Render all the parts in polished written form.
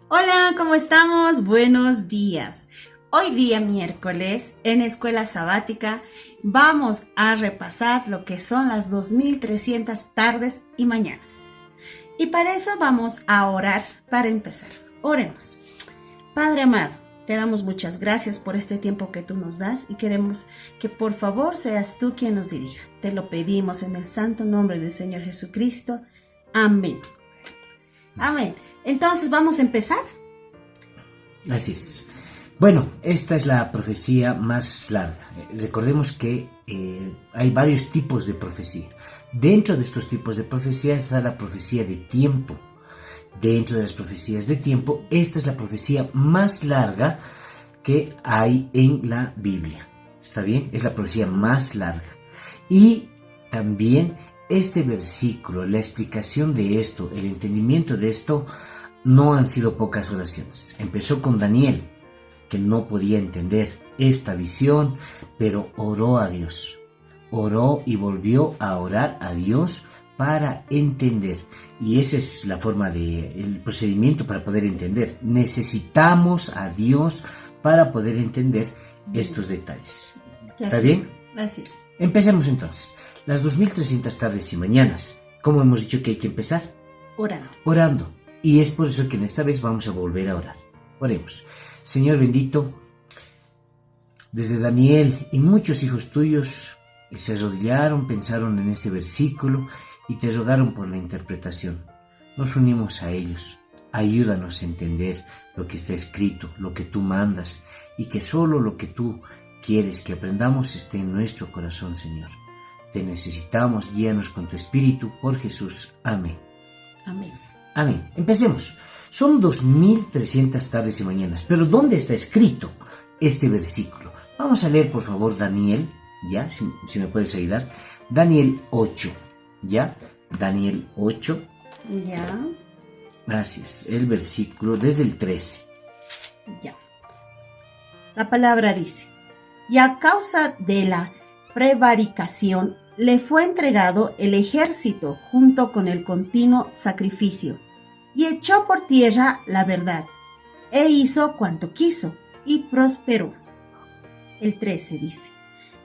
Hola, ¿cómo estamos? Buenos días. Hoy día miércoles, en Escuela Sabática, vamos a repasar lo que son las 2300 tardes y mañanas. Y para eso vamos a orar para empezar. Oremos. Padre amado, te damos muchas gracias por este tiempo que tú nos das y queremos que por favor seas tú quien nos dirija. Te lo pedimos en el santo nombre del Señor Jesucristo. Amén. Amén. Entonces, ¿vamos a empezar? Así es. Bueno, esta es la profecía más larga. Recordemos que hay varios tipos de profecía. Dentro de estos tipos de profecía está la profecía de tiempo. Dentro de las profecías de tiempo, esta es la profecía más larga que hay en la Biblia. ¿Está bien? Es la profecía más larga. Y también este versículo, la explicación de esto, el entendimiento de esto, no han sido pocas oraciones. Empezó con Daniel, que no podía entender esta visión, pero oró a Dios. Oró y volvió a orar a Dios para entender. Y esa es la forma el procedimiento para poder entender. Necesitamos a Dios para poder entender estos detalles. ¿Está bien? Así es. Empecemos entonces. Las 2300 tardes y mañanas. ¿Cómo hemos dicho que hay que empezar? Orando. Orando. Y es por eso que en esta vez vamos a volver a orar. Oremos. Señor bendito, desde Daniel y muchos hijos tuyos se arrodillaron, pensaron en este versículo y te rogaron por la interpretación. Nos unimos a ellos. Ayúdanos a entender lo que está escrito, lo que tú mandas, y que solo lo que tú quieres que aprendamos esté en nuestro corazón, Señor. Te necesitamos, guíanos con tu Espíritu, por Jesús. Amén. Amén. Amén. Empecemos. Son 2300 tardes y mañanas, pero ¿dónde está escrito este versículo? Vamos a leer, por favor, Daniel, ¿ya? Si me puedes ayudar. Daniel 8, ¿ya? Daniel 8. Ya. Gracias. El versículo desde el 13. Ya. La palabra dice: y a causa de la prevaricación le fue entregado el ejército junto con el continuo sacrificio, y echó por tierra la verdad, e hizo cuanto quiso, y prosperó. El 13 dice: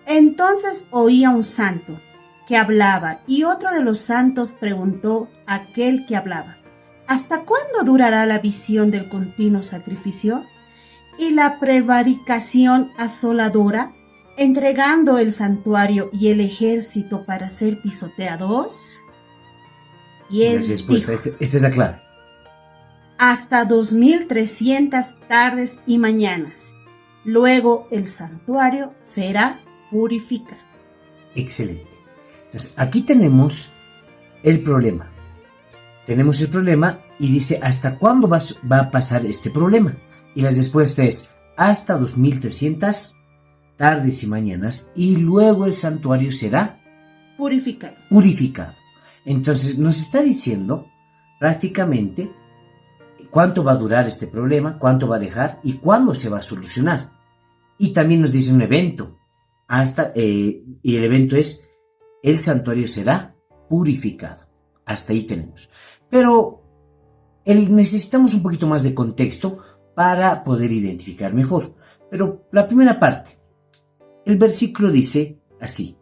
entonces oía un santo que hablaba, y otro de los santos preguntó a aquel que hablaba: ¿hasta cuándo durará la visión del continuo sacrificio y la prevaricación asoladora, entregando el santuario y el ejército para ser pisoteados? Y él dijo: esta es la clave. hasta 2300 tardes y mañanas. Luego el santuario será purificado. Excelente. Entonces, aquí tenemos el problema. Tenemos el problema y dice, ¿hasta cuándo va a pasar este problema? Y la respuesta es, hasta 2300 tardes y mañanas, y luego el santuario será purificado. Entonces, nos está diciendo prácticamente cuánto va a durar este problema, cuánto va a dejar y cuándo se va a solucionar. Y también nos dice un evento, y el evento es, el santuario será purificado. Hasta ahí tenemos. Pero necesitamos un poquito más de contexto para poder identificar mejor. Pero la primera parte, el versículo dice así: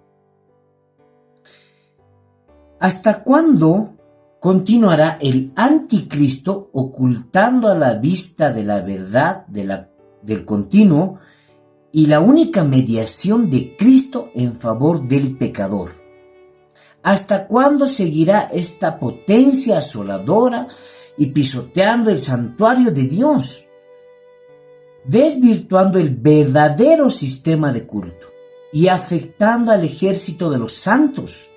¿hasta cuándo continuará el anticristo ocultando a la vista de la verdad del continuo y la única mediación de Cristo en favor del pecador? ¿Hasta cuándo seguirá esta potencia asoladora y pisoteando el santuario de Dios, desvirtuando el verdadero sistema de culto y afectando al ejército de los santos?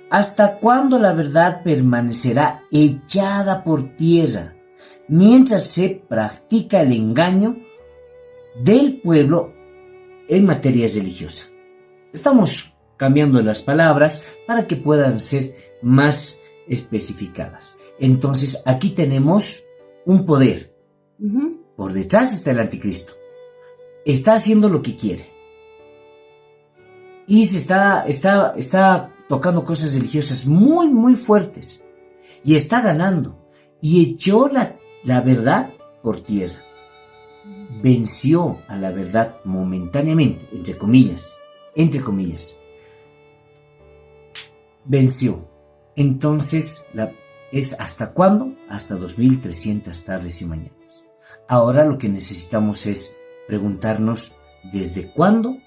¿Hasta cuándo la verdad permanecerá echada por tierra mientras se practica el engaño del pueblo en materia religiosa? Estamos cambiando las palabras para que puedan ser más especificadas. Entonces, aquí tenemos un poder. Por detrás está el anticristo. Está haciendo lo que quiere. Y se está tocando cosas religiosas muy, muy fuertes. Y está ganando. Y echó la verdad por tierra. Venció a la verdad momentáneamente, entre comillas. Venció. Entonces, ¿es hasta cuándo? Hasta 2300 tardes y mañanas. Ahora lo que necesitamos es preguntarnos ¿desde cuándo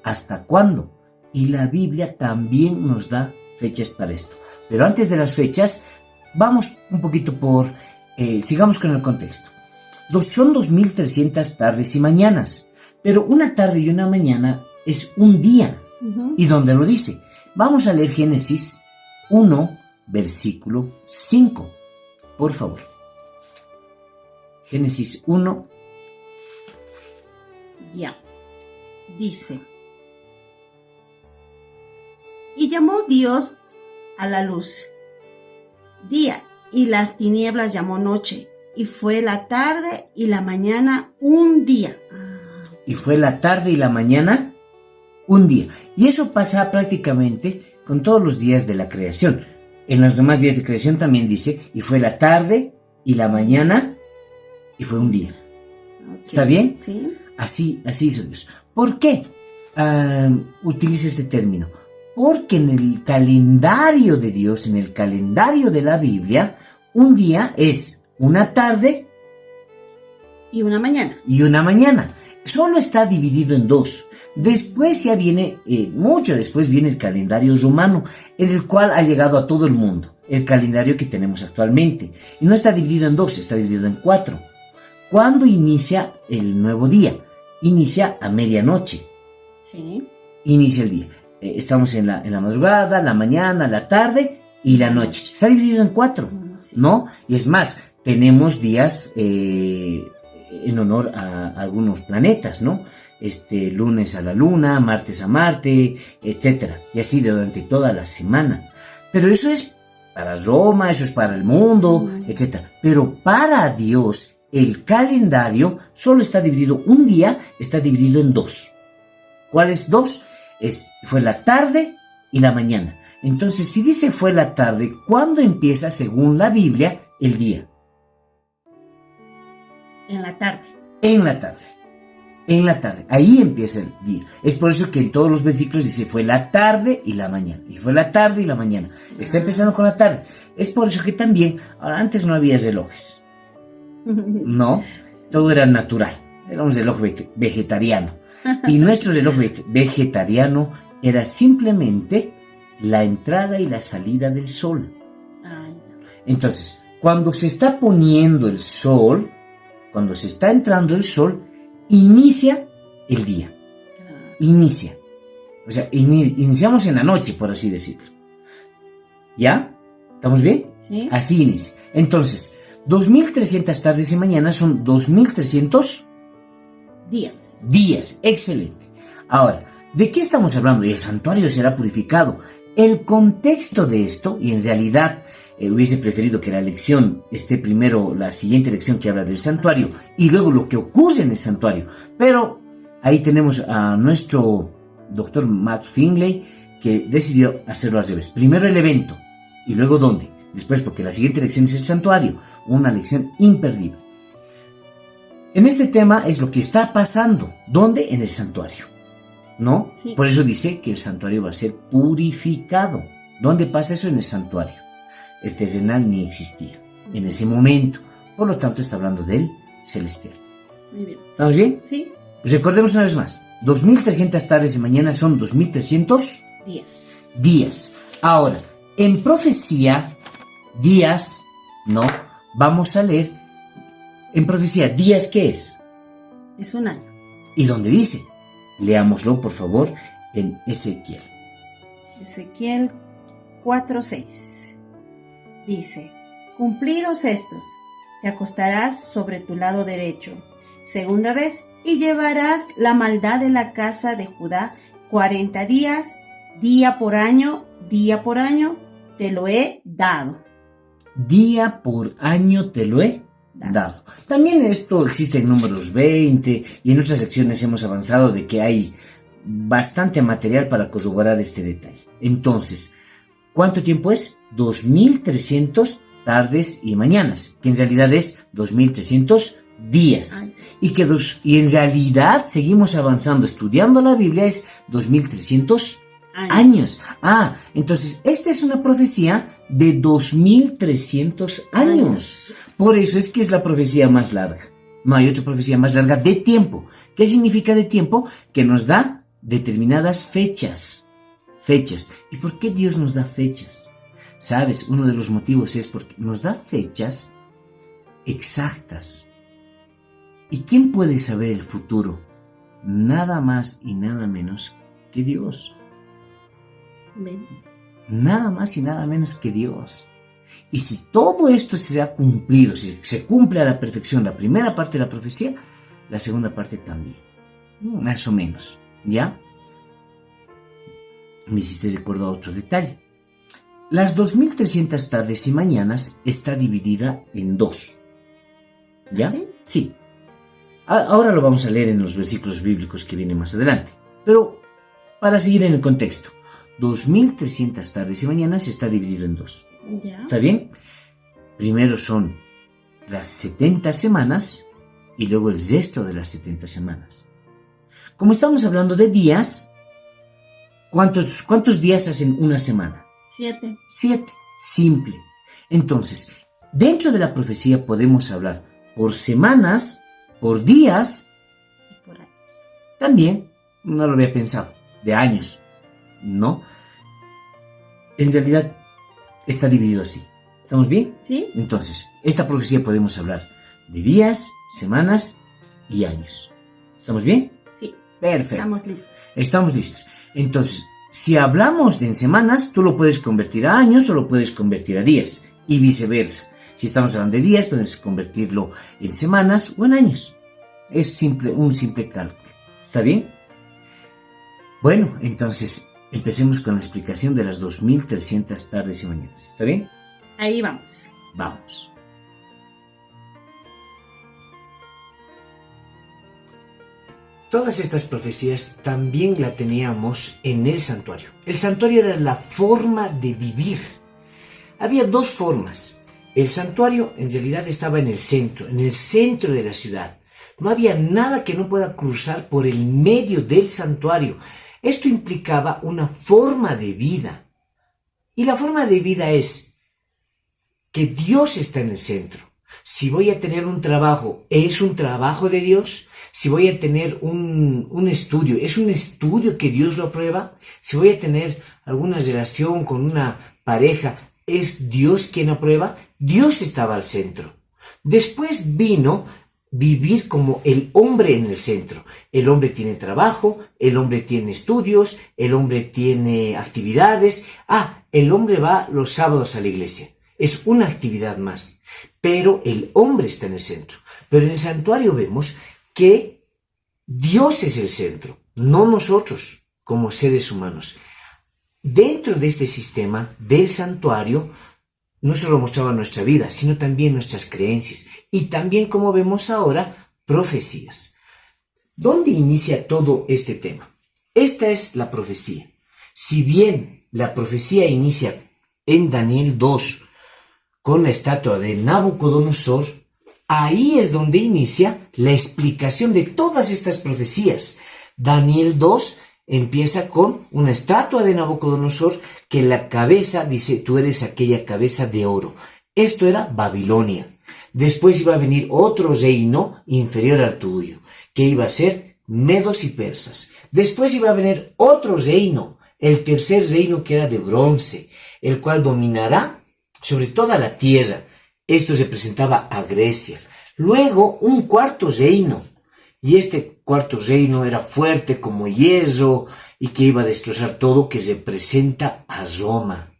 hasta cuándo? Y la Biblia también nos da fechas para esto. Pero antes de las fechas, vamos un poquito sigamos con el contexto. Son 2300 tardes y mañanas, pero una tarde y una mañana es un día. ¿Y dónde lo dice? Vamos a leer Génesis 1, versículo 5. Por favor. Génesis 1. Ya. Dice: y llamó Dios a la luz día, y las tinieblas llamó noche, y fue la tarde y la mañana un día. Y fue la tarde y la mañana un día. Y eso pasa prácticamente con todos los días de la creación. En los demás días de creación también dice, y fue la tarde y la mañana, y fue un día. Okay. ¿Está bien? Sí. Así hizo Dios. ¿Por qué utiliza este término? Porque en el calendario de Dios, en el calendario de la Biblia, un día es una tarde y una mañana. Y una mañana. Solo está dividido en dos. Después ya viene, mucho después viene el calendario romano, en el cual ha llegado a todo el mundo. El calendario que tenemos actualmente. Y no está dividido en dos, está dividido en 4. ¿Cuándo inicia el nuevo día? Inicia a medianoche. Sí. Inicia el día. Estamos en la madrugada, la mañana, la tarde y la noche. Está dividido en 4, sí. ¿no? Y es más, tenemos días en honor a algunos planetas, ¿no? Lunes a la luna, martes a Marte, etcétera. Y así durante toda la semana. Pero eso es para Roma, eso es para el mundo, etcétera. Pero para Dios, el calendario solo está dividido, un día está dividido en 2. ¿Cuáles 2? Fue la tarde y la mañana. Entonces, si dice fue la tarde, ¿cuándo empieza, según la Biblia, el día? En la tarde. En la tarde. En la tarde. Ahí empieza el día. Es por eso que en todos los versículos dice fue la tarde y la mañana. Y fue la tarde y la mañana. Está empezando con la tarde. Es por eso que también, ahora antes no había relojes. No, todo era natural. Era un reloj vegetariano. Y nuestro reloj vegetariano era simplemente la entrada y la salida del sol. Entonces, cuando se está poniendo el sol, cuando se está entrando el sol, inicia el día. Inicia. O sea, iniciamos en la noche, por así decirlo. ¿Ya? ¿Estamos bien? Sí. Así inicia. Entonces, 2300 tardes y mañanas son 2300 días. Excelente. Ahora, ¿de qué estamos hablando? Y el santuario será purificado. El contexto de esto, y en realidad hubiese preferido que la lección esté primero, la siguiente lección que habla del santuario, y luego lo que ocurre en el santuario. Pero ahí tenemos a nuestro doctor Matt Finley, que decidió hacerlo al revés. Primero el evento, y luego dónde. Después, porque la siguiente lección es el santuario, una lección imperdible. En este tema es lo que está pasando. ¿Dónde? En el santuario. ¿No? Sí. Por eso dice que el santuario va a ser purificado. ¿Dónde pasa eso? En el santuario. El terrenal ni existía en ese momento. Por lo tanto, está hablando del celestial. Muy bien. ¿Estamos bien? Sí. Pues recordemos una vez más. 2300 tardes y mañanas son 2300 días. Ahora, en profecía, días, no, vamos a leer. En profecía, días, ¿qué es? Es un año. ¿Y dónde dice? Leámoslo, por favor, en Ezequiel. Ezequiel 4:6. Dice: cumplidos estos, te acostarás sobre tu lado derecho, segunda vez, y llevarás la maldad de la casa de Judá 40 días, día por año, te lo he dado. Día por año te lo he dado. También esto existe en Números 20 y en otras secciones hemos avanzado de que hay bastante material para corroborar este detalle. Entonces, ¿cuánto tiempo es? 2300 tardes y mañanas, que en realidad es 2300 días. Ay. Y en realidad seguimos avanzando estudiando la Biblia es 2300 años. Entonces esta es una profecía de 2300 años. Por eso es que es la profecía más larga. No hay otra profecía más larga de tiempo. ¿Qué significa de tiempo? Que nos da determinadas fechas. ¿Y por qué Dios nos da fechas? ¿Sabes? Uno de los motivos es porque nos da fechas exactas. ¿Y quién puede saber el futuro? Nada más y nada menos que Dios. Ven. Nada más y nada menos que Dios. Y si todo esto se ha cumplido, si se cumple a la perfección la primera parte de la profecía, la segunda parte también. Más o menos. ¿Ya? Me hiciste de acuerdo a otro detalle. Las 2300 tardes y mañanas está dividida en dos. ¿Ya? ¿Sí? Sí. Ahora lo vamos a leer en los versículos bíblicos que vienen más adelante. Pero para seguir en el contexto, 2300 tardes y mañanas está dividido en dos. Ya. ¿Está bien? Primero son las 70 semanas y luego el resto de las 70 semanas. Como estamos hablando de días, ¿cuántos días hacen una semana? 7. 7. Simple. Entonces, dentro de la profecía podemos hablar por semanas, por días, Y por años. también, no lo había pensado, de años, ¿no? En realidad está dividido así. ¿Estamos bien? ¿Sí? Entonces, esta profecía podemos hablar de días, semanas y años. ¿Estamos bien? Sí. Perfecto. Estamos listos. Estamos listos. Entonces, si hablamos de en semanas, tú lo puedes convertir a años o lo puedes convertir a días y viceversa. Si estamos hablando de días, puedes convertirlo en semanas o en años. Es un simple cálculo. ¿Está bien? Bueno, entonces empecemos con la explicación de las 2300 tardes y mañanas. ¿Está bien? Ahí vamos. Vamos. Todas estas profecías también la teníamos en el santuario. El santuario era la forma de vivir. Había dos formas. El santuario en realidad estaba en el centro de la ciudad. No había nada que no pueda cruzar por el medio del santuario. Esto implicaba una forma de vida. Y la forma de vida es que Dios está en el centro. Si voy a tener un trabajo, ¿es un trabajo de Dios? Si voy a tener un estudio, ¿es un estudio que Dios lo aprueba? Si voy a tener alguna relación con una pareja, ¿es Dios quien aprueba? Dios estaba al centro. Después vino vivir como el hombre en el centro. El hombre tiene trabajo, el hombre tiene estudios, el hombre tiene actividades. El hombre va los sábados a la iglesia. Es una actividad más. Pero el hombre está en el centro. Pero en el santuario vemos que Dios es el centro, no nosotros como seres humanos. Dentro de este sistema del santuario, no solo mostraba nuestra vida, sino también nuestras creencias y también, como vemos ahora, profecías. ¿Dónde inicia todo este tema? Esta es la profecía. Si bien la profecía inicia en Daniel 2 con la estatua de Nabucodonosor, ahí es donde inicia la explicación de todas estas profecías. Daniel 2 empieza con una estatua de Nabucodonosor que la cabeza dice, tú eres aquella cabeza de oro. Esto era Babilonia. Después iba a venir otro reino inferior al tuyo, que iba a ser medos y persas. Después iba a venir otro reino, el tercer reino, que era de bronce, el cual dominará sobre toda la tierra. Esto representaba a Grecia. Luego un cuarto reino, y este cuarto reino era fuerte como hierro y que iba a destrozar todo, que representa a Roma.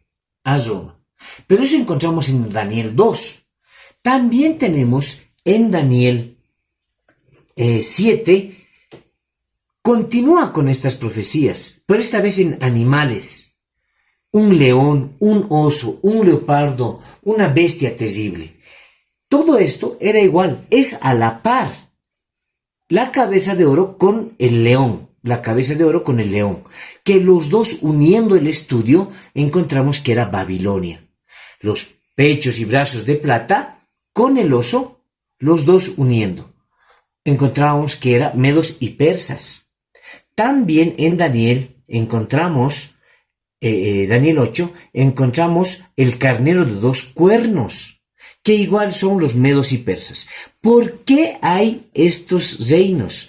A Roma. Pero eso encontramos en Daniel 2. También tenemos en Daniel 7, continúa con estas profecías, pero esta vez en animales. Un león, un oso, un leopardo, una bestia terrible. Todo esto era igual, es a la par. La cabeza de oro con el león, la cabeza de oro con el león, que los dos, uniendo el estudio, encontramos que era Babilonia. Los pechos y brazos de plata con el oso los dos uniendo. Encontramos que era medos y persas. También en Daniel encontramos, Daniel 8, encontramos el carnero de 2 cuernos, que igual son los medos y persas. ¿Por qué hay estos reinos?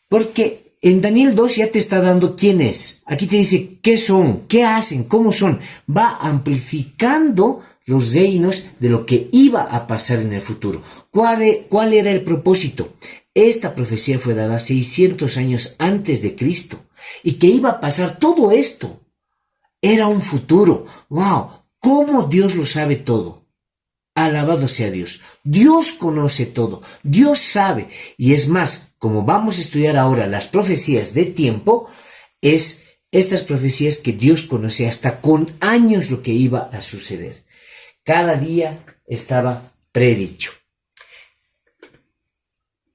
Porque en Daniel 2 ya te está dando quién es. Aquí te dice qué son, qué hacen, cómo son. Va amplificando los reinos de lo que iba a pasar en el futuro. ¿Cuál era el propósito? Esta profecía fue dada 600 años antes de Cristo y que iba a pasar todo esto. Era un futuro. ¡Wow! ¿Cómo Dios lo sabe todo? Alabado sea Dios. Dios conoce todo. Dios sabe. Y es más, como vamos a estudiar ahora las profecías de tiempo, es estas profecías que Dios conoce hasta con años lo que iba a suceder. Cada día estaba predicho.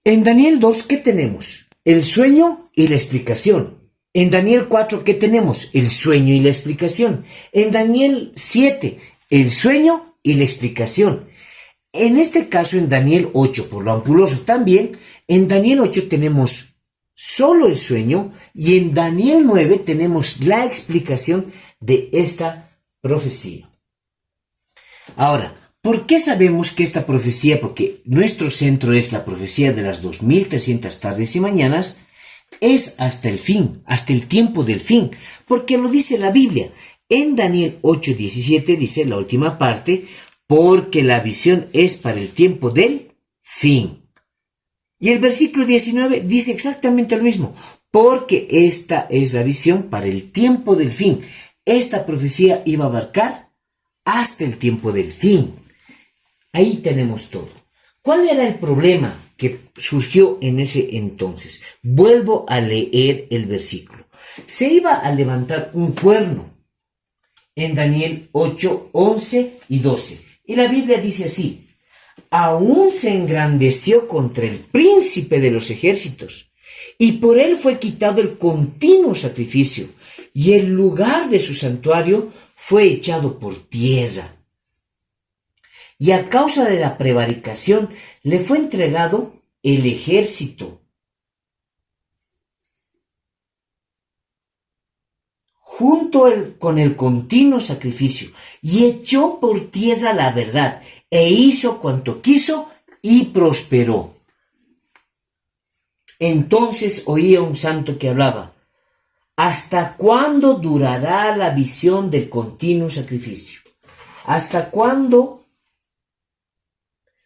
En Daniel 2, ¿qué tenemos? El sueño y la explicación. En Daniel 4, ¿qué tenemos? El sueño y la explicación. En Daniel 7, el sueño y la explicación. En este caso, en Daniel 8, por lo ampuloso también, en Daniel 8 tenemos solo el sueño y en Daniel 9 tenemos la explicación de esta profecía. Ahora, ¿por qué sabemos que esta profecía, porque nuestro centro es la profecía de las 2300 tardes y mañanas, es hasta el fin, hasta el tiempo del fin? Porque lo dice la Biblia. En Daniel 8:17 dice la última parte, porque la visión es para el tiempo del fin. Y el versículo 19 dice exactamente lo mismo, porque esta es la visión para el tiempo del fin. Esta profecía iba a abarcar hasta el tiempo del fin. Ahí tenemos todo. ¿Cuál era el problema que surgió en ese entonces? Vuelvo a leer el versículo. Se iba a levantar un cuerno en Daniel 8, 11 y 12. Y la Biblia dice así: aún se engrandeció contra el príncipe de los ejércitos, y por él fue quitado el continuo sacrificio, y el lugar de su santuario fue echado por tierra. Y a causa de la prevaricación le fue entregado el ejército, junto con el continuo sacrificio, y echó por tierra la verdad, e hizo cuanto quiso, y prosperó. Entonces oía un santo que hablaba: ¿hasta cuándo durará la visión del continuo sacrificio? ¿Hasta cuándo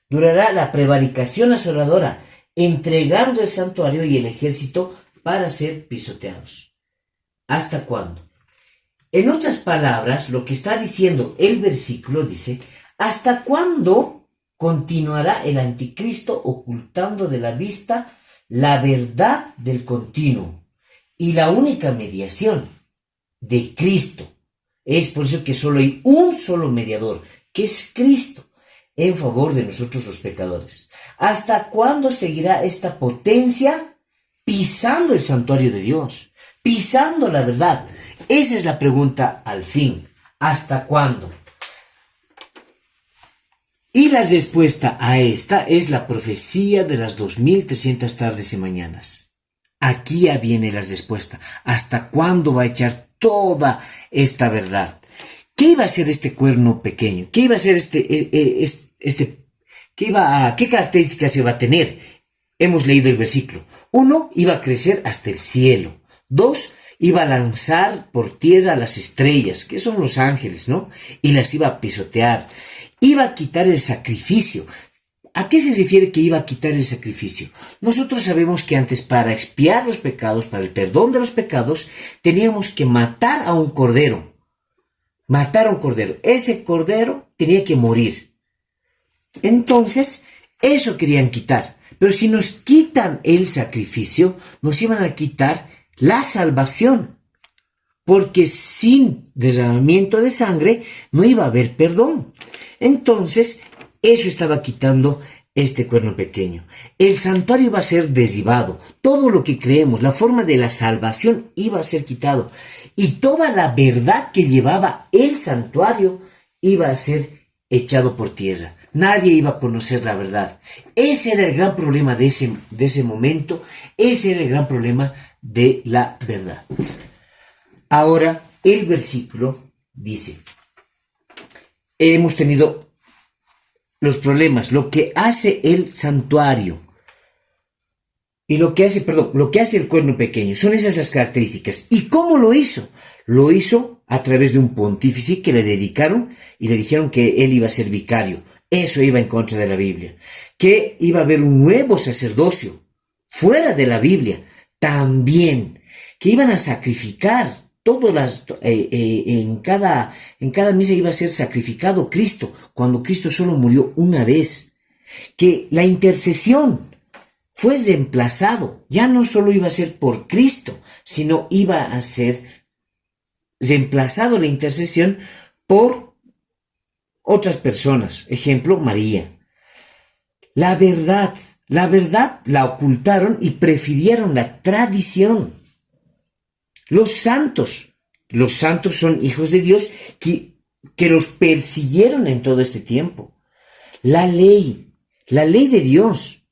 durará la prevaricación asoladora, entregando el santuario y el ejército para ser pisoteados? ¿Hasta cuándo? En otras palabras, lo que está diciendo el versículo dice: ¿hasta cuándo continuará el anticristo ocultando de la vista la verdad del continuo y la única mediación de Cristo? Es por eso que solo hay un solo mediador, que es Cristo, en favor de nosotros los pecadores. ¿Hasta cuándo seguirá esta potencia pisando el santuario de Dios, pisando la verdad? Esa es la pregunta al fin. ¿Hasta cuándo? Y la respuesta a esta es la profecía de las 2300 tardes y mañanas. Aquí ya viene la respuesta. ¿Hasta cuándo va a echar toda esta verdad? ¿Qué iba a ser este cuerno pequeño? ¿Qué iba a ser qué características iba a tener? Hemos leído el versículo. 1, iba a crecer hasta el cielo. 2, iba a lanzar por tierra las estrellas, que son los ángeles, ¿no? Y las iba a pisotear. Iba a quitar el sacrificio. ¿A qué se refiere que iba a quitar el sacrificio? Nosotros sabemos que antes, para expiar los pecados, para el perdón de los pecados, teníamos que matar a un cordero. Matar a un cordero. Ese cordero tenía que morir. Entonces, eso querían quitar. Pero si nos quitan el sacrificio, nos iban a quitar la salvación. Porque sin derramamiento de sangre no iba a haber perdón. Entonces, eso estaba quitando este cuerno pequeño. El santuario iba a ser derribado. Todo lo que creemos, la forma de la salvación iba a ser quitado. Y toda la verdad que llevaba el santuario iba a ser echado por tierra. nadie iba a conocer la verdad. Ese era el gran problema de ese momento, ese era el gran problema de la verdad. Ahora, el versículo dice, hemos tenido los problemas, lo que hace el santuario y lo que hace el cuerno pequeño, son esas las características. ¿Y cómo lo hizo? Lo hizo a través de un pontífice que le dedicaron y le dijeron que él iba a ser vicario. Eso iba en contra de la Biblia. Que iba a haber un nuevo sacerdocio fuera de la Biblia. También que iban a sacrificar en cada misa iba a ser sacrificado Cristo, cuando Cristo solo murió una vez. Que la intercesión fue reemplazado, ya no solo iba a ser por Cristo, sino iba a ser reemplazado la intercesión por otras personas. Ejemplo, María. La verdad la ocultaron y prefirieron la tradición. Los santos son hijos de Dios que los persiguieron en todo este tiempo. La ley de Dios.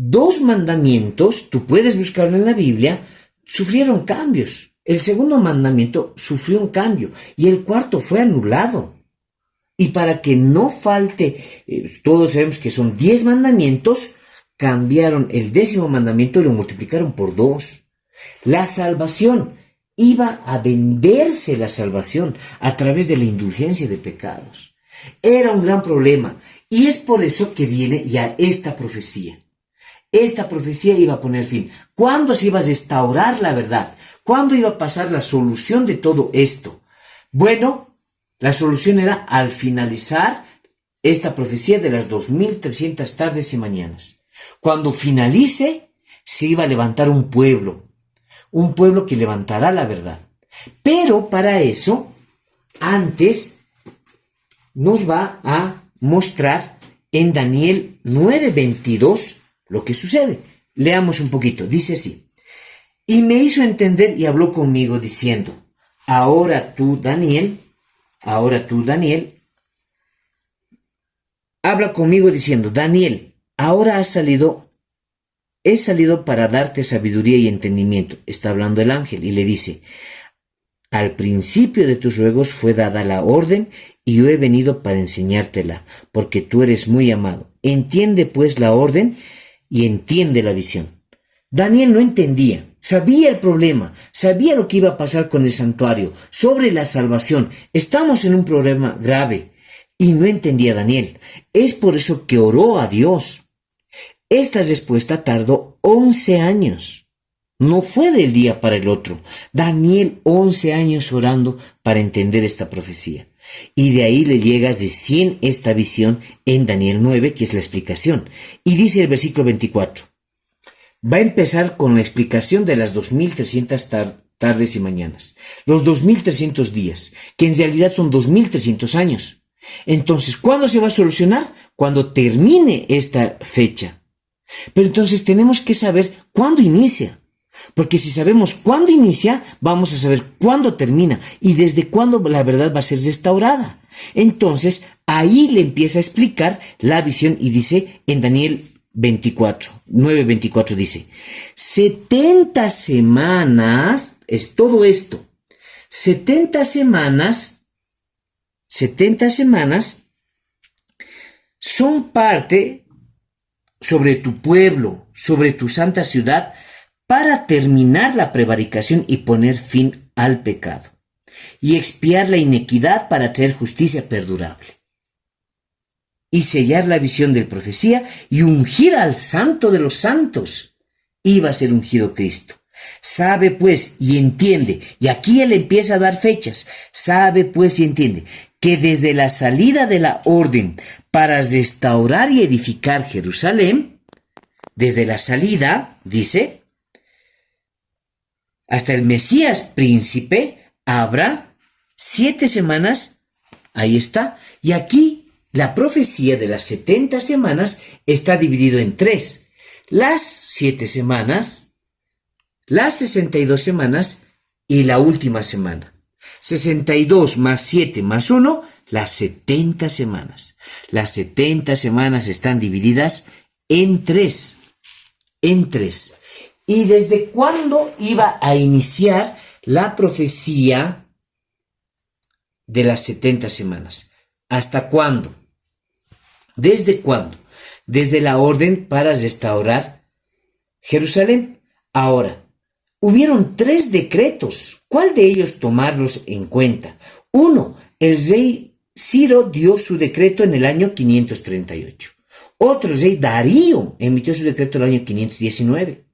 2 mandamientos, tú puedes buscarlo en la Biblia, sufrieron cambios. El segundo mandamiento sufrió un cambio y el cuarto fue anulado. Y para que no falte, todos sabemos que son 10 mandamientos, cambiaron el 10º mandamiento y lo multiplicaron por 2. La salvación, iba a venderse la salvación a través de la indulgencia de pecados. Era un gran problema y es por eso que viene ya esta profecía. Esta profecía iba a poner fin. ¿Cuándo se iba a restaurar la verdad? ¿Cuándo iba a pasar la solución de todo esto? Bueno, la solución era al finalizar esta profecía de las 2300 tardes y mañanas. Cuando finalice, se iba a levantar un pueblo que levantará la verdad. Pero para eso, antes nos va a mostrar en Daniel 9:22 lo que sucede. Leamos un poquito, dice así. Y me hizo entender y habló conmigo diciendo, ahora tú, Daniel, habla conmigo diciendo, Daniel, ahora he salido para darte sabiduría y entendimiento. Está hablando el ángel y le dice, al principio de tus ruegos fue dada la orden y yo he venido para enseñártela, porque tú eres muy amado. Entiende pues la orden y entiende la visión. Daniel no entendía, sabía el problema, sabía lo que iba a pasar con el santuario, sobre la salvación. Estamos en un problema grave y no entendía Daniel. Es por eso que oró a Dios. Esta respuesta tardó 11 años. No fue del día para el otro. Daniel 11 años orando para entender esta profecía. Y de ahí le llega recién esta visión en Daniel 9, que es la explicación. Y dice el versículo 24. Va a empezar con la explicación de las 2300 tardes y mañanas. Los 2300 días, que en realidad son 2300 años. Entonces, ¿cuándo se va a solucionar? Cuando termine esta fecha. Pero entonces tenemos que saber cuándo inicia. Porque si sabemos cuándo inicia, vamos a saber cuándo termina y desde cuándo la verdad va a ser restaurada. Entonces, ahí le empieza a explicar la visión y dice en Daniel 9:24 dice, 70 semanas, es todo esto, 70 semanas son parte sobre tu pueblo, sobre tu santa ciudad, para terminar la prevaricación y poner fin al pecado, y expiar la iniquidad para traer justicia perdurable, y sellar la visión de la profecía, y ungir al santo de los santos. Iba a ser ungido Cristo. Sabe pues y entiende, y aquí él empieza a dar fechas, sabe pues y entiende, que desde la salida de la orden para restaurar y edificar Jerusalén, desde la salida, dice, hasta el Mesías príncipe, habrá 7 semanas, ahí está, y aquí la profecía de las 70 semanas está dividido en 3, las 7 semanas, las 62 semanas y la última semana. 62 más 7 más 1, las 70 semanas. Las 70 semanas están divididas en tres. ¿Y desde cuándo iba a iniciar la profecía de las 70 semanas? ¿Hasta cuándo? ¿Desde cuándo? Desde la orden para restaurar Jerusalén. Ahora, hubieron 3 decretos. ¿Cuál de ellos tomarlos en cuenta? 1. El rey Ciro dio su decreto en el año 538. Otro, el rey Darío, emitió su decreto en el año 519.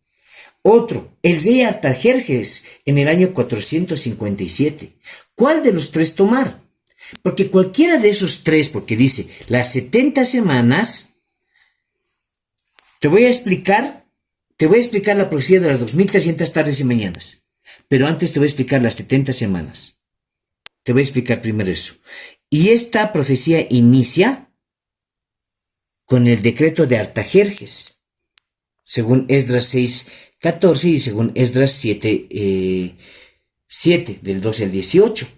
Otro, el rey Artajerjes, en el año 457. ¿Cuál de los 3 tomar? Porque cualquiera de esos 3, porque dice las 70 semanas, te voy a explicar la profecía de las 2300 tardes y mañanas. Pero antes te voy a explicar las 70 semanas. Te voy a explicar primero eso. Y esta profecía inicia con el decreto de Artajerjes, según Esdras 6:14 y según Esdras 7, del 12 al 18.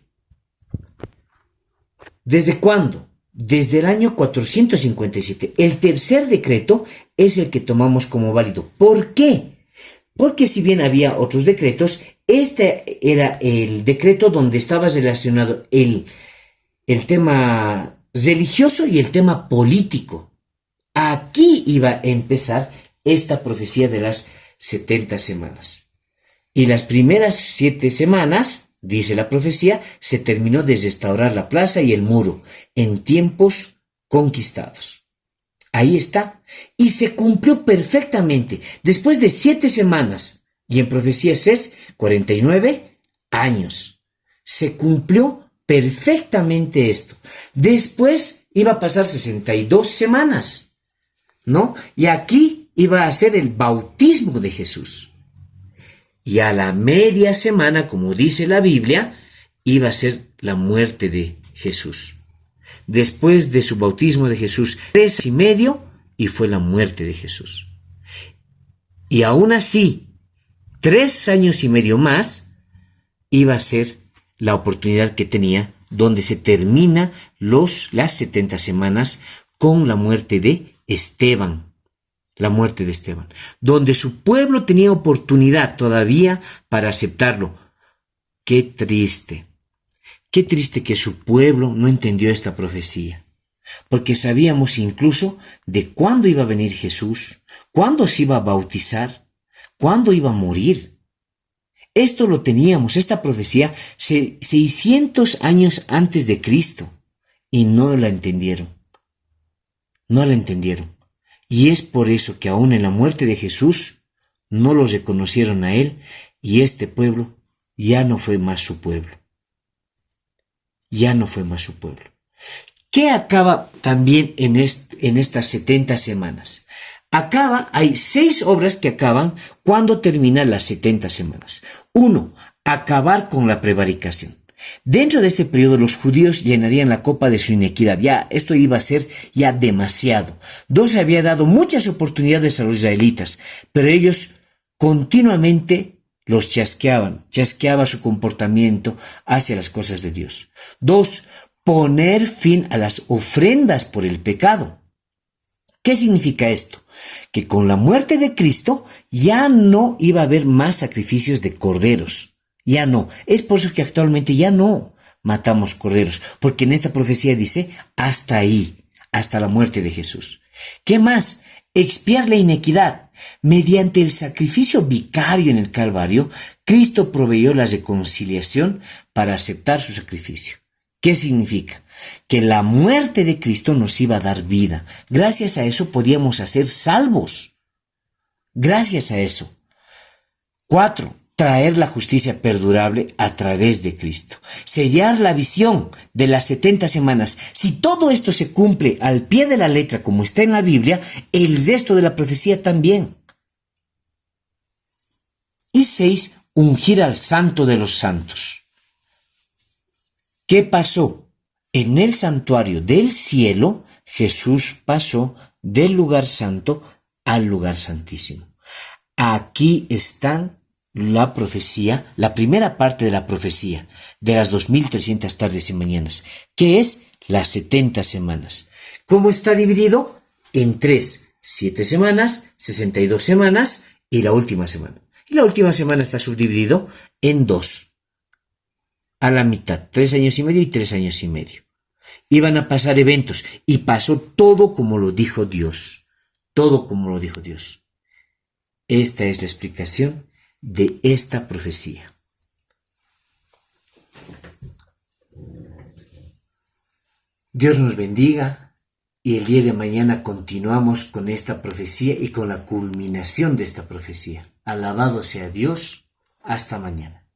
¿Desde cuándo? Desde el año 457. El tercer decreto es el que tomamos como válido. ¿Por qué? Porque si bien había otros decretos, este era el decreto donde estaba relacionado el tema religioso y el tema político. Aquí iba a empezar esta profecía de las 70 semanas. Y las primeras 7 semanas, dice la profecía, se terminó de restaurar la plaza y el muro en tiempos conquistados. Ahí está. Y se cumplió perfectamente. Después de 7 semanas, y en profecías es 49 años. Se cumplió perfectamente esto. Después iba a pasar 62 semanas, ¿no? Y aquí iba a ser el bautismo de Jesús. Y a la media semana, como dice la Biblia, iba a ser la muerte de Jesús. Después de su bautismo de Jesús, 3 años y medio, y fue la muerte de Jesús. Y aún así, 3 años y medio más, iba a ser la oportunidad que tenía, donde se termina las 70 semanas con la muerte de Esteban. La muerte de Esteban, donde su pueblo tenía oportunidad todavía para aceptarlo. Qué triste que su pueblo no entendió esta profecía, porque sabíamos incluso de cuándo iba a venir Jesús, cuándo se iba a bautizar, cuándo iba a morir. Esto lo teníamos, esta profecía, 600 años antes de Cristo, y no la entendieron. No la entendieron. Y es por eso que aún en la muerte de Jesús no lo reconocieron a él, y este pueblo ya no fue más su pueblo. Ya no fue más su pueblo. ¿Qué acaba también en estas 70 semanas? Hay 6 obras que acaban cuando terminan las 70 semanas. 1. Acabar con la prevaricación. Dentro de este periodo los judíos llenarían la copa de su inequidad. Ya, esto iba a ser ya demasiado. Dios había dado muchas oportunidades a los israelitas, pero ellos continuamente los chasqueaba su comportamiento hacia las cosas de Dios. 2. Poner fin a las ofrendas por el pecado. ¿Qué significa esto? Que con la muerte de Cristo ya no iba a haber más sacrificios de corderos. Ya no. Es por eso que actualmente ya no matamos corderos, porque en esta profecía dice hasta ahí, hasta la muerte de Jesús. ¿Qué más? Expiar la inequidad. Mediante el sacrificio vicario en el Calvario, Cristo proveyó la reconciliación para aceptar su sacrificio. ¿Qué significa? Que la muerte de Cristo nos iba a dar vida. Gracias a eso podíamos ser salvos. Gracias a eso. 4. Traer la justicia perdurable a través de Cristo. Sellar la visión de las 70 semanas. Si todo esto se cumple al pie de la letra como está en la Biblia, el resto de la profecía también. Y 6. Ungir al Santo de los Santos. ¿Qué pasó? En el santuario del cielo, Jesús pasó del lugar santo al lugar santísimo. Aquí están la profecía, la primera parte de la profecía de las 2300 tardes y mañanas, que es las 70 semanas. ¿Cómo está dividido? En 3, 7 semanas, 62 semanas y la última semana. Y la última semana está subdividido en 2. A la mitad, 3 años y medio y 3 años y medio. Iban a pasar eventos y pasó todo como lo dijo Dios. Todo como lo dijo Dios. Esta es la explicación de esta profecía. Dios nos bendiga y el día de mañana continuamos con esta profecía y con la culminación de esta profecía. Alabado sea Dios. Hasta mañana.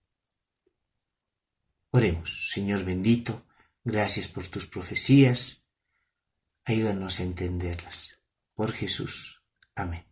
Oremos. Señor bendito, gracias por tus profecías. Ayúdanos a entenderlas. Por Jesús. Amén.